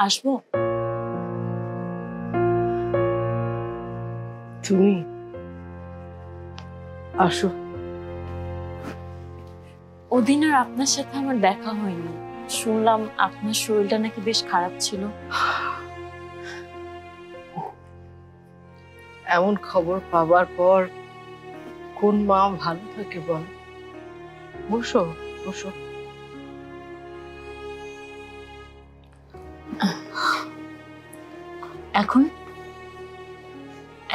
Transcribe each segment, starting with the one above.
আসবো? তুমি আসো। ওদিন আর আপনার সাথে আমার দেখা হয়নি, শুনলাম আপনার শরীরটা নাকি বেশ খারাপ ছিল। এমন খবর পাবার পর কোন মা ভালো থাকে বল? বসো বসো। এখন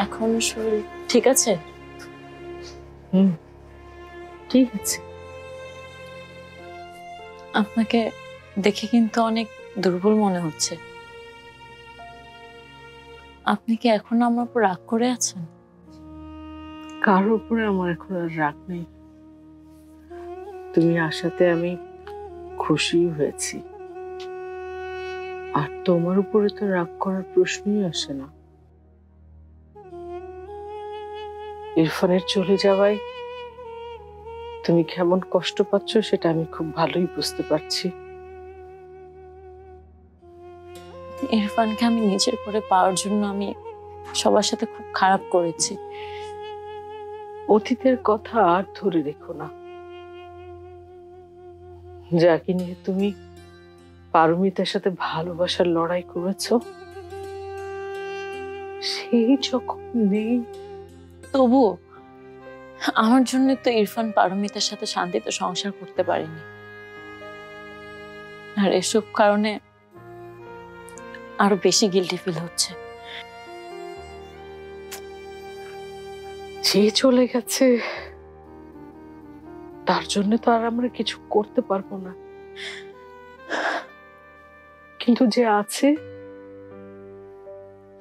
এখন শরীর ঠিক আছে? ঠিক আছে। আপনাকে দেখে কিন্তু অনেক দুর্বল মনে হচ্ছে। আপনি কি এখন আমার উপর রাগ করে আছেন? কার উপরে আমার এখন আর রাগ নেই। তুমি আসাতে আমি খুশি হয়েছি, আর তোমার উপরে তো রাগ করার প্রশ্নই আসে না। ইরফানের চলে যাওয়ায় তুমি কেমন কষ্ট পাচ্ছ সেটা আমি খুব ভালোই বুঝতে পারছি। ইরফানকে আমি নিজের করে পাওয়ার জন্য আমি সবার সাথে খুব খারাপ করেছি। অতীতের কথা আর ধরে রেখো না। যাকে নিয়ে তুমি পারমিতার সাথে ভালোবাসার লড়াই করেছ, সেই যখন নেই। তবু আমার জন্য তো ইরফান পারমিতার সাথে শান্তিতে সংসার করতে পারেনি, আর এসব কারণে আরো বেশি গিল্টি ফিল হচ্ছে। যে চলে গেছে তার জন্য তো আর আমরা কিছু করতে পারবো না, কিন্তু যে আছে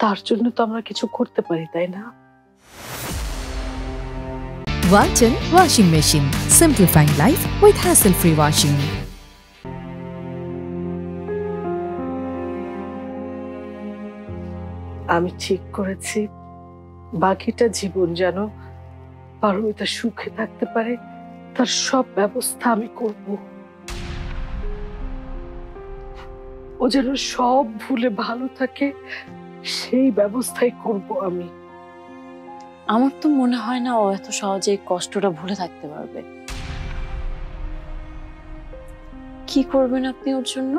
তার জন্য তো আমরা কিছু করতে পারি, তাই না? Walton Washing Machine. Simplifying life with hassle-free washing. আমি ঠিক করেছি বাকিটা জীবন যেন পারমিতা সুখে থাকতে পারে তার সব ব্যবস্থা আমি করব। ও যেন সব ভুলে ভালো থাকে সেই ব্যবস্থাই করব আমি। আমার তো মনে হয় না ও এত সহজে কষ্টটা ভুলে থাকতে পারবে। কি করবেন আপনি ওর জন্য?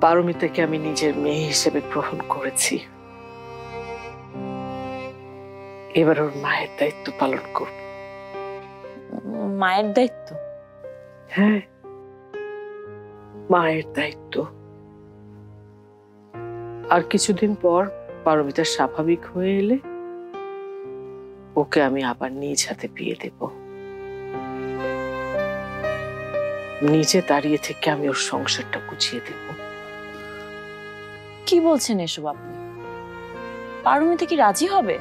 পারমিতাকে আমি নিজের মেয়ে হিসেবে গ্রহণ করেছি, এবার ওর মায়ের দায়িত্ব পালন করব। মায়ের দায়িত্ব? হ্যাঁ, মায়ের দায়িত্ব। আর কিছুদিন পর পারমিতা স্বাভাবিক হয়ে এলে ওকে আমি আবার নিজ হাতে বিয়ে দেব। নিজে দাঁড়িয়ে থেকে আমি ওর সংসারটা গুছিয়ে দেব। কি বলছেন এসব আপনি? পারমিতা কি রাজি হবে?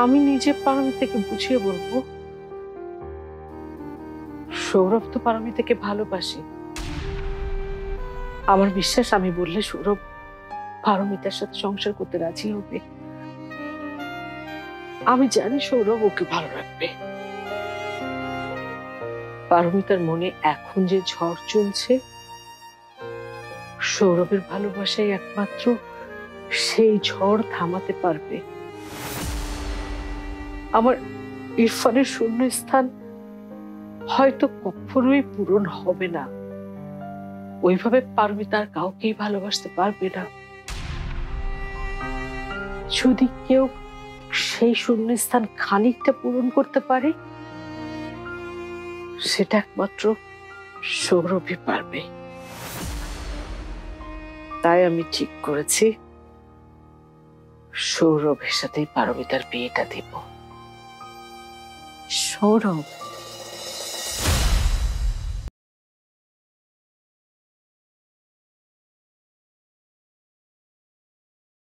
আমি নিজে পারমিতাকে বুঝিয়ে বলবো। সৌরভ তো পারমিতাকে ভালোবাসে। আমার বিশ্বাস আমি বললে সৌরভ পারমিতার সাথে সংসার করতে রাজি হবে। আমি জানি সৌরভ ওকে ভালো রাখবে। পারমিতার মনে এখন যে ঝড় চলছে, সৌরভের ভালোবাসাই একমাত্র সেই ঝড় থামাতে পারবে। আমার ইরফানের শূন্য স্থান হয়তো কখনোই পূরণ হবে না। ওইভাবে পারমিতা আর কাউকেই ভালোবাসতে পারবে না। যদি কেউ সেই শূন্য স্থান খানিকটা পূরণ করতে পারে, সেটা একমাত্র সৌরভই পারবে। তাই আমি ঠিক করেছি সৌরভের সাথেই পারমিতার বিয়েটা দেব। সৌরভ?